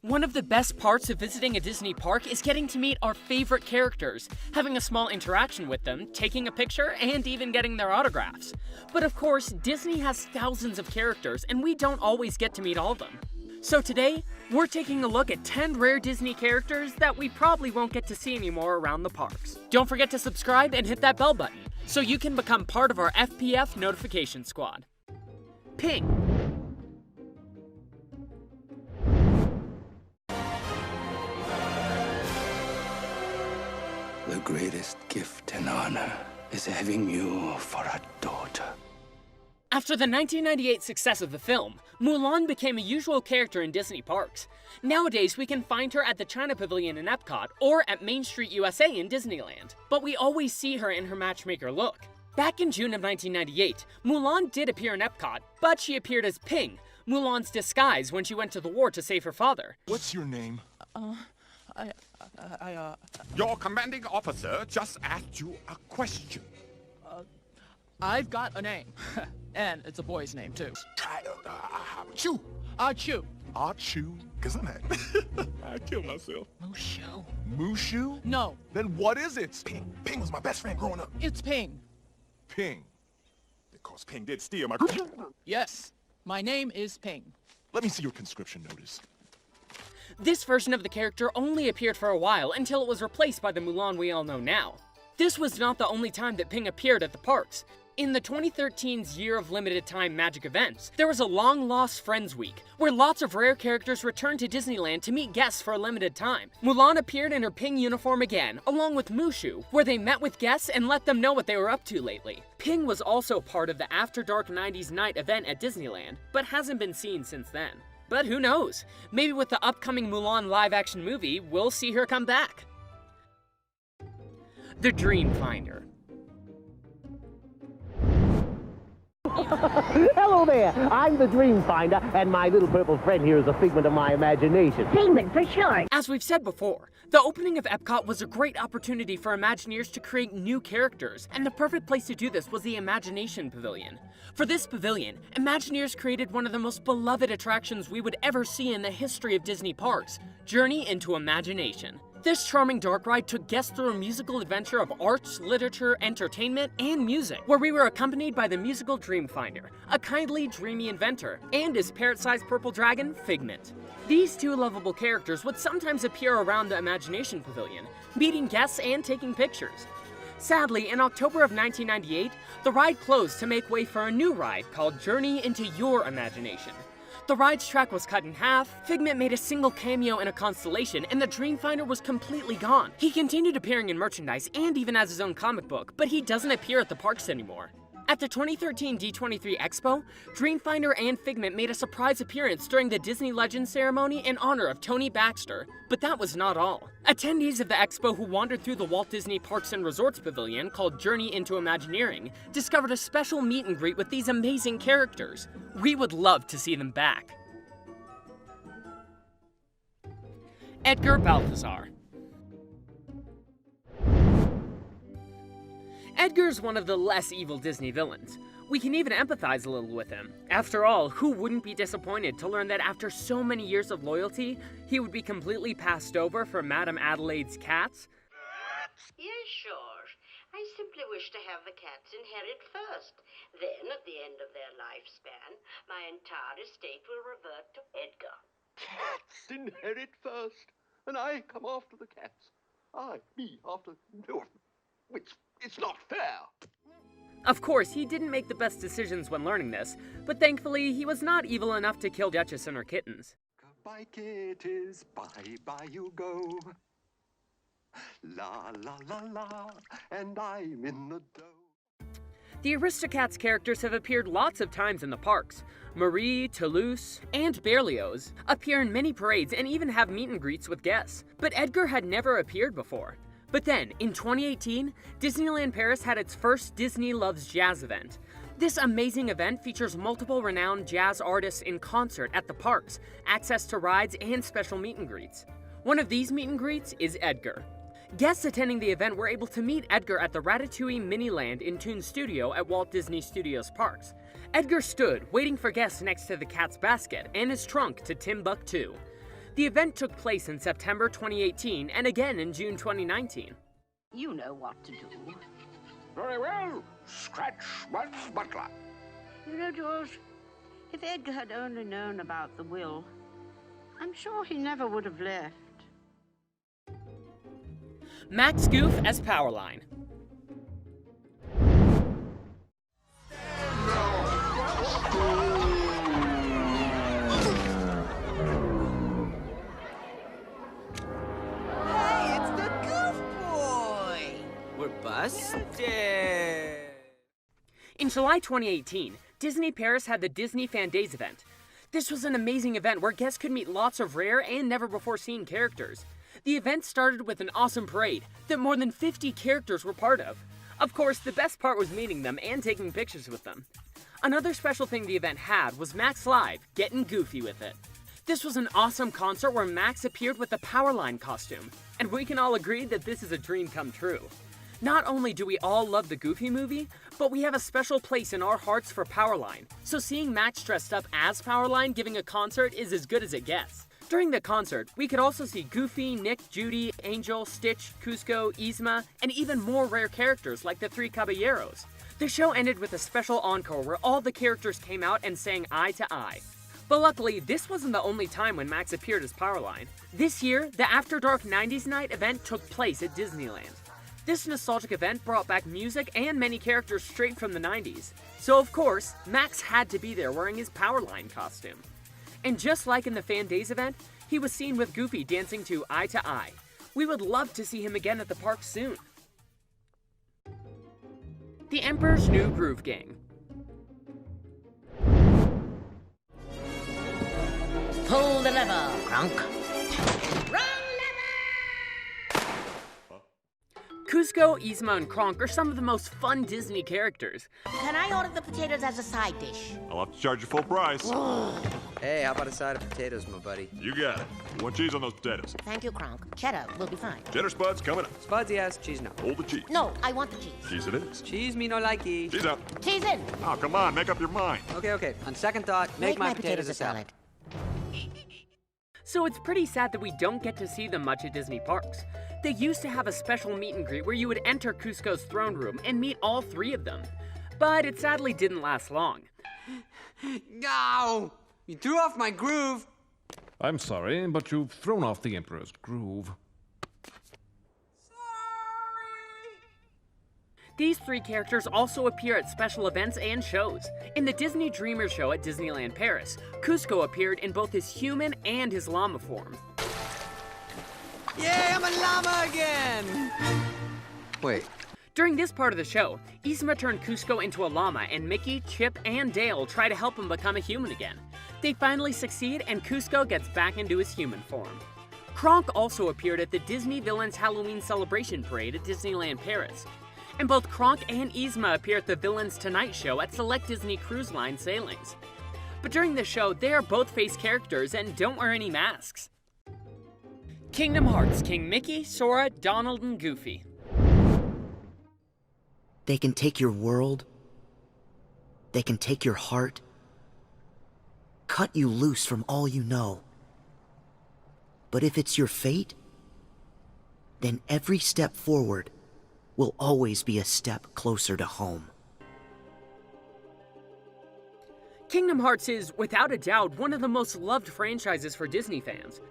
One of the best parts of visiting a Disney park is getting to meet our favorite characters, having a small interaction with them, taking a picture, and even getting their autographs. But of course, Disney has thousands of characters, and we don't always get to meet all of them. So today, we're taking a look at 10 rare Disney characters that we probably won't get to see anymore around the parks. Don't forget to subscribe and hit that bell button, so you can become part of our FPF notification squad. Ping. The greatest gift and honor is having you for a daughter. After the 1998 success of the film, Mulan became a usual character in Disney parks. Nowadays, we can find her at the China Pavilion in Epcot or at Main Street USA in Disneyland, but we always see her in her matchmaker look. Back in June of 1998, Mulan did appear in Epcot, but she appeared as Ping, Mulan's disguise when she went to the war to save her father. What's your name? Your commanding officer just asked you a question. I've got a name. And it's a boy's name, too. Chu. Chu. Chu? Isn't it? I'd kill myself. Mushu. Mushu? No. Then what is it? Ping. Ping was my best friend growing up. It's Ping. Ping. Because Ping did steal my... Yes. My name is Ping. Let me see your conscription notice. This version of the character only appeared for a while until it was replaced by the Mulan we all know now. This was not the only time that Ping appeared at the parks. In the 2013's Year of Limited Time Magic Events, there was a Long Lost Friends Week, where lots of rare characters returned to Disneyland to meet guests for a limited time. Mulan appeared in her Ping uniform again, along with Mushu, where they met with guests and let them know what they were up to lately. Ping was also part of the After Dark 90s night event at Disneyland, but hasn't been seen since then. But who knows? Maybe with the upcoming Mulan live-action movie, we'll see her come back. The Dream Finder. Hello there, I'm the Dream Finder, and my little purple friend here is a figment of my imagination. Figment for short. As we've said before, the opening of Epcot was a great opportunity for Imagineers to create new characters, and the perfect place to do this was the Imagination Pavilion. For this pavilion, Imagineers created one of the most beloved attractions we would ever see in the history of Disney parks, Journey into Imagination. This charming dark ride took guests through a musical adventure of arts, literature, entertainment, and music, where we were accompanied by the musical Dream Finder, a kindly, dreamy inventor, and his parrot-sized purple dragon, Figment. These two lovable characters would sometimes appear around the Imagination Pavilion, meeting guests and taking pictures. Sadly, in October of 1998, the ride closed to make way for a new ride called Journey into Your Imagination. The ride's track was cut in half, Figment made a single cameo in a constellation, and the Dream Finder was completely gone. He continued appearing in merchandise and even as his own comic book, but he doesn't appear at the parks anymore. At the 2013 D23 Expo, Dream Finder and Figment made a surprise appearance during the Disney Legends ceremony in honor of Tony Baxter, but that was not all. Attendees of the expo who wandered through the Walt Disney Parks and Resorts Pavilion, called Journey into Imagineering, discovered a special meet and greet with these amazing characters. We would love to see them back. Edgar Balthazar. Edgar's one of the less evil Disney villains. We can even empathize a little with him. After all, who wouldn't be disappointed to learn that after so many years of loyalty, he would be completely passed over for Madame Adelaide's cats? Yes, sure. I simply wish to have the cats inherit first. Then, at the end of their lifespan, my entire estate will revert to Edgar. Cats inherit first, and I come after the cats. Me after... No, it's not fair. Of course, he didn't make the best decisions when learning this, but thankfully, he was not evil enough to kill Duchess and her kittens. Goodbye, kitties, bye-bye you go. La la la la, and I'm in the dough. The Aristocats characters have appeared lots of times in the parks. Marie, Toulouse, and Berlioz appear in many parades and even have meet and greets with guests, but Edgar had never appeared before. But then, in 2018, Disneyland Paris had its first Disney Loves Jazz event. This amazing event features multiple renowned jazz artists in concert at the parks, access to rides, and special meet and greets. One of these meet and greets is Edgar. Guests attending the event were able to meet Edgar at the Ratatouille Miniland in Toon Studio at Walt Disney Studios Parks. Edgar stood, waiting for guests next to the cat's basket and his trunk to Timbuktu. The event took place in September 2018 and again in June 2019. You know what to do. Very well. Scratch one's butler. You know, George, if Edgar had only known about the will, I'm sure he never would have left. Max Goof as Powerline. Hey, it's the Goof Boy! We're busted! In July 2018, Disney Paris had the Disney Fan Days event. This was an amazing event where guests could meet lots of rare and never-before-seen characters. The event started with an awesome parade that more than 50 characters were part of. Of course, the best part was meeting them and taking pictures with them. Another special thing the event had was Max Live, getting goofy with it. This was an awesome concert where Max appeared with the Powerline costume, and we can all agree that this is a dream come true. Not only do we all love the Goofy movie, but we have a special place in our hearts for Powerline, so seeing Max dressed up as Powerline giving a concert is as good as it gets. During the concert, we could also see Goofy, Nick, Judy, Angel, Stitch, Cusco, Yzma, and even more rare characters like the Three Caballeros. The show ended with a special encore where all the characters came out and sang Eye to Eye. But luckily, this wasn't the only time when Max appeared as Powerline. This year, the After Dark 90s Night event took place at Disneyland. This nostalgic event brought back music and many characters straight from the 90s. So of course, Max had to be there wearing his Powerline costume. And just like in the Fan Days event, he was seen with Goofy dancing to Eye to Eye. We would love to see him again at the park soon. The Emperor's New Groove Gang. Pull the lever, Kronk. Cusco, Yzma, and Kronk are some of the most fun Disney characters. Can I order the potatoes as a side dish? I'll have to charge you full price. Hey, how about a side of potatoes, my buddy? You got it. One cheese on those potatoes. Thank you, Kronk. Cheddar will be fine. Cheddar spuds coming up. Spuds, yes. Cheese, no. Hold the cheese. No, I want the cheese. Cheese it is. Cheese, me no likey. Cheese out. Cheese in. Oh, come on, make up your mind. Okay. On second thought, make my potatoes a salad. So it's pretty sad that we don't get to see them much at Disney parks. They used to have a special meet and greet where you would enter Cusco's throne room and meet all three of them. But it sadly didn't last long. No! You threw off my groove! I'm sorry, but you've thrown off the Emperor's groove. These three characters also appear at special events and shows. In the Disney Dreamer show at Disneyland Paris, Cusco appeared in both his human and his llama form. Yay, I'm a llama again! Wait. During this part of the show, Yzma turned Cusco into a llama, and Mickey, Chip, and Dale try to help him become a human again. They finally succeed, and Cusco gets back into his human form. Kronk also appeared at the Disney Villains Halloween Celebration Parade at Disneyland Paris. And both Kronk and Yzma appear at the Villains Tonight Show at select Disney Cruise Line sailings. But during the show, they are both face characters and don't wear any masks. Kingdom Hearts, King Mickey, Sora, Donald, and Goofy. They can take your world. They can take your heart. Cut you loose from all you know. But if it's your fate, then every step forward will always be a step closer to home. Kingdom Hearts is, without a doubt, one of the most loved franchises for Disney fans.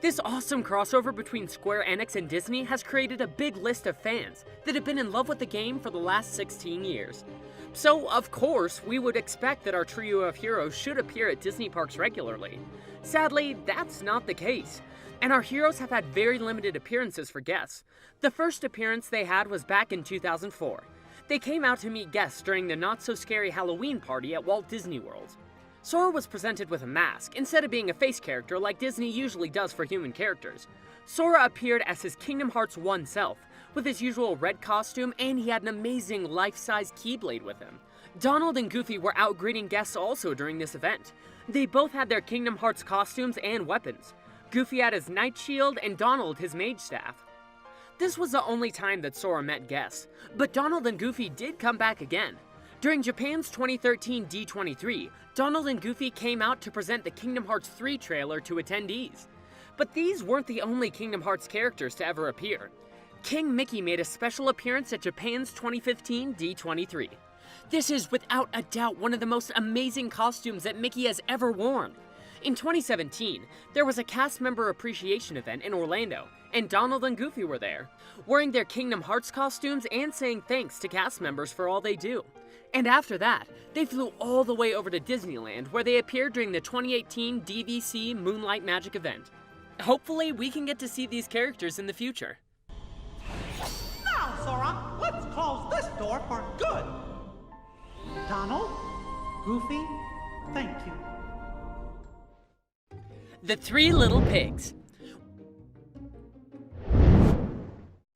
This awesome crossover between Square Enix and Disney has created a big list of fans that have been in love with the game for the last 16 years. So, of course, we would expect that our trio of heroes should appear at Disney parks regularly. Sadly, that's not the case, and our heroes have had very limited appearances for guests. The first appearance they had was back in 2004. They came out to meet guests during the not-so-scary Halloween party at Walt Disney World. Sora was presented with a mask, instead of being a face character like Disney usually does for human characters. Sora appeared as his Kingdom Hearts 1 self, with his usual red costume, and he had an amazing life-size Keyblade with him. Donald and Goofy were out greeting guests also during this event. They both had their Kingdom Hearts costumes and weapons. Goofy had his Knight Shield and Donald his Mage Staff. This was the only time that Sora met guests, but Donald and Goofy did come back again. During Japan's 2013 D23, Donald and Goofy came out to present the Kingdom Hearts 3 trailer to attendees. But these weren't the only Kingdom Hearts characters to ever appear. King Mickey made a special appearance at Japan's 2015 D23. This is without a doubt one of the most amazing costumes that Mickey has ever worn. In 2017, there was a cast member appreciation event in Orlando, and Donald and Goofy were there, wearing their Kingdom Hearts costumes and saying thanks to cast members for all they do. And after that, they flew all the way over to Disneyland, where they appeared during the 2018 DVC Moonlight Magic event. Hopefully, we can get to see these characters in the future. Now, Sora, let's close this door for good. Donald, Goofy, thank you. The Three Little Pigs.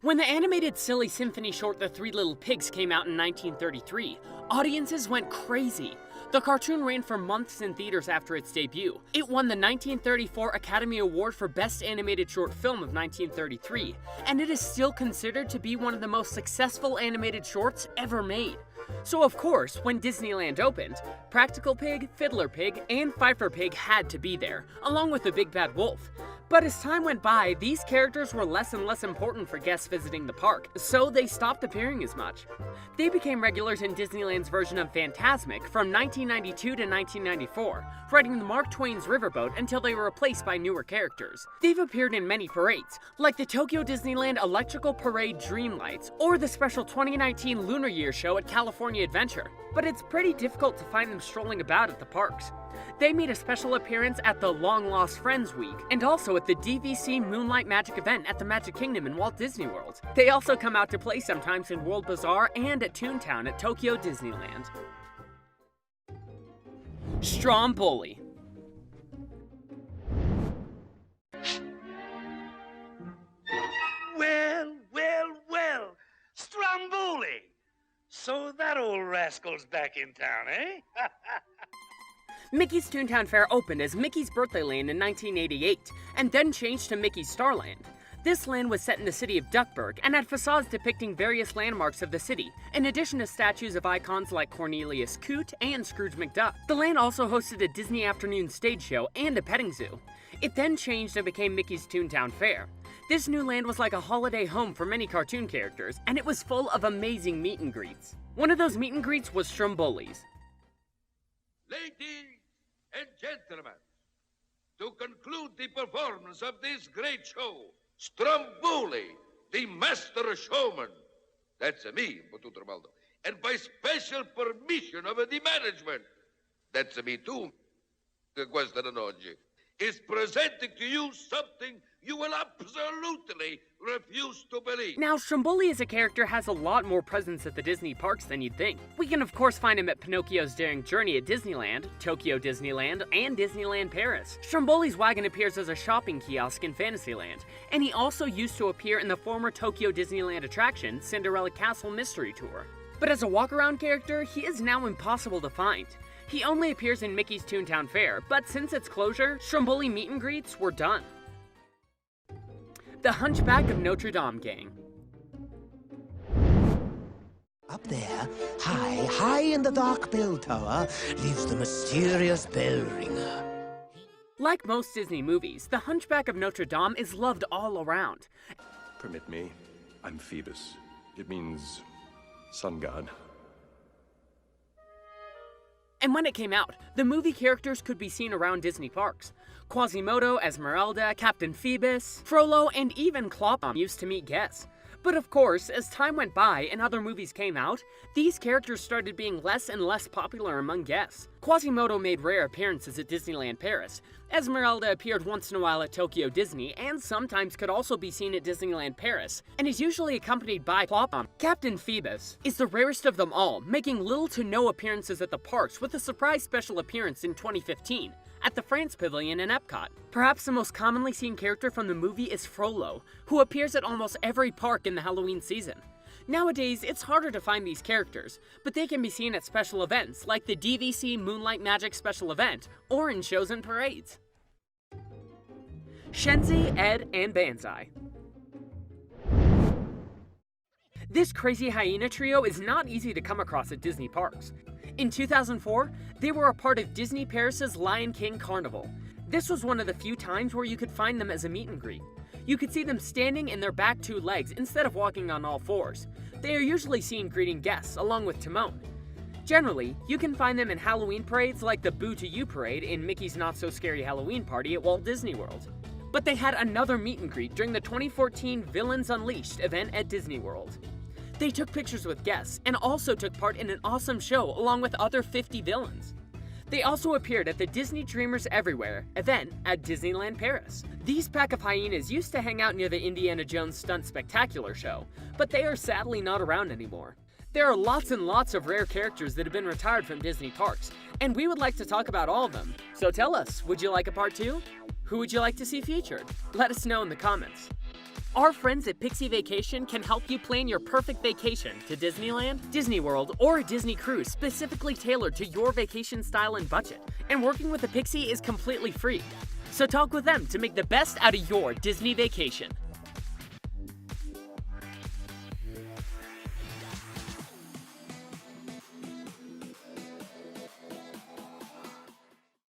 When the animated silly symphony short The Three Little Pigs came out in 1933, audiences went crazy. The cartoon ran for months in theaters after its debut. It won the 1934 Academy Award for Best Animated Short Film of 1933, and it is still considered to be one of the most successful animated shorts ever made. So of course, when Disneyland opened, Practical Pig, Fiddler Pig, and Pfeiffer Pig had to be there, along with the Big Bad Wolf. But as time went by, these characters were less and less important for guests visiting the park, so they stopped appearing as much. They became regulars in Disneyland's version of Fantasmic from 1992 to 1994, riding the Mark Twain's Riverboat until they were replaced by newer characters. They've appeared in many parades, like the Tokyo Disneyland Electrical Parade Dreamlights, or the special 2019 Lunar Year show at California Adventure, but it's pretty difficult to find them strolling about at the parks. They made a special appearance at the Long Lost Friends Week, and also at the DVC Moonlight Magic event at the Magic Kingdom in Walt Disney World. They also come out to play sometimes in World Bazaar and at Toontown at Tokyo Disneyland. Stromboli. Well, Stromboli! So that old rascal's back in town, eh? Mickey's Toontown Fair opened as Mickey's Birthday Land in 1988, and then changed to Mickey's Starland. This land was set in the city of Duckburg and had facades depicting various landmarks of the city, in addition to statues of icons like Cornelius Coote and Scrooge McDuck. The land also hosted a Disney afternoon stage show and a petting zoo. It then changed and became Mickey's Toontown Fair. This new land was like a holiday home for many cartoon characters, and it was full of amazing meet and greets. One of those meet and greets was Stromboli's. Ladies and gentlemen, to conclude the performance of this great show, Stromboli, the master showman. That's me, Potuto Romaldo. And by special permission of the management, that's me too, questa oggi, is presenting to you something you will absolutely refuse to believe. Now, Stromboli as a character has a lot more presence at the Disney parks than you'd think. We can of course find him at Pinocchio's Daring Journey at Disneyland, Tokyo Disneyland, and Disneyland Paris. Stromboli's wagon appears as a shopping kiosk in Fantasyland, and he also used to appear in the former Tokyo Disneyland attraction, Cinderella Castle Mystery Tour. But as a walk-around character, he is now impossible to find. He only appears in Mickey's Toontown Fair, but since its closure, Stromboli meet and greets were done. The Hunchback of Notre Dame Gang. Up there, high in the dark bell tower, lives the mysterious bell ringer. Like most Disney movies, The Hunchback of Notre Dame is loved all around. Permit me, I'm Phoebus. It means sun god. And when it came out, the movie characters could be seen around Disney parks. Quasimodo, Esmeralda, Captain Phoebus, Frollo, and even Clopin used to meet guests. But of course, as time went by and other movies came out, these characters started being less and less popular among guests. Quasimodo made rare appearances at Disneyland Paris. Esmeralda appeared once in a while at Tokyo Disney, and sometimes could also be seen at Disneyland Paris, and is usually accompanied by Clopin. Captain Phoebus is the rarest of them all, making little to no appearances at the parks, with a surprise special appearance in 2015. At the France Pavilion in Epcot. Perhaps the most commonly seen character from the movie is Frollo, who appears at almost every park in the Halloween season. Nowadays, it's harder to find these characters, but they can be seen at special events like the DVC Moonlight Magic special event, or in shows and parades. Shenzi, Ed, and Banzai. This crazy hyena trio is not easy to come across at Disney parks. In 2004, they were a part of Disney Paris's Lion King Carnival. This was one of the few times where you could find them as a meet and greet. You could see them standing in their back 2 legs instead of walking on all 4s. They are usually seen greeting guests along with Timon. Generally, you can find them in Halloween parades like the Boo to You parade in Mickey's Not So Scary Halloween Party at Walt Disney World. But they had another meet and greet during the 2014 Villains Unleashed event at Disney World. They took pictures with guests and also took part in an awesome show along with other 50 villains. They also appeared at the Disney Dreamers Everywhere event at Disneyland Paris. These pack of hyenas used to hang out near the Indiana Jones Stunt Spectacular show, but they are sadly not around anymore. There are lots and lots of rare characters that have been retired from Disney parks, and we would like to talk about all of them. So tell us, would you like a part 2? Who would you like to see featured? Let us know in the comments. Our friends at Pixie Vacation can help you plan your perfect vacation to Disneyland, Disney World, or a Disney cruise specifically tailored to your vacation style and budget. And working with a Pixie is completely free. So talk with them to make the best out of your Disney vacation.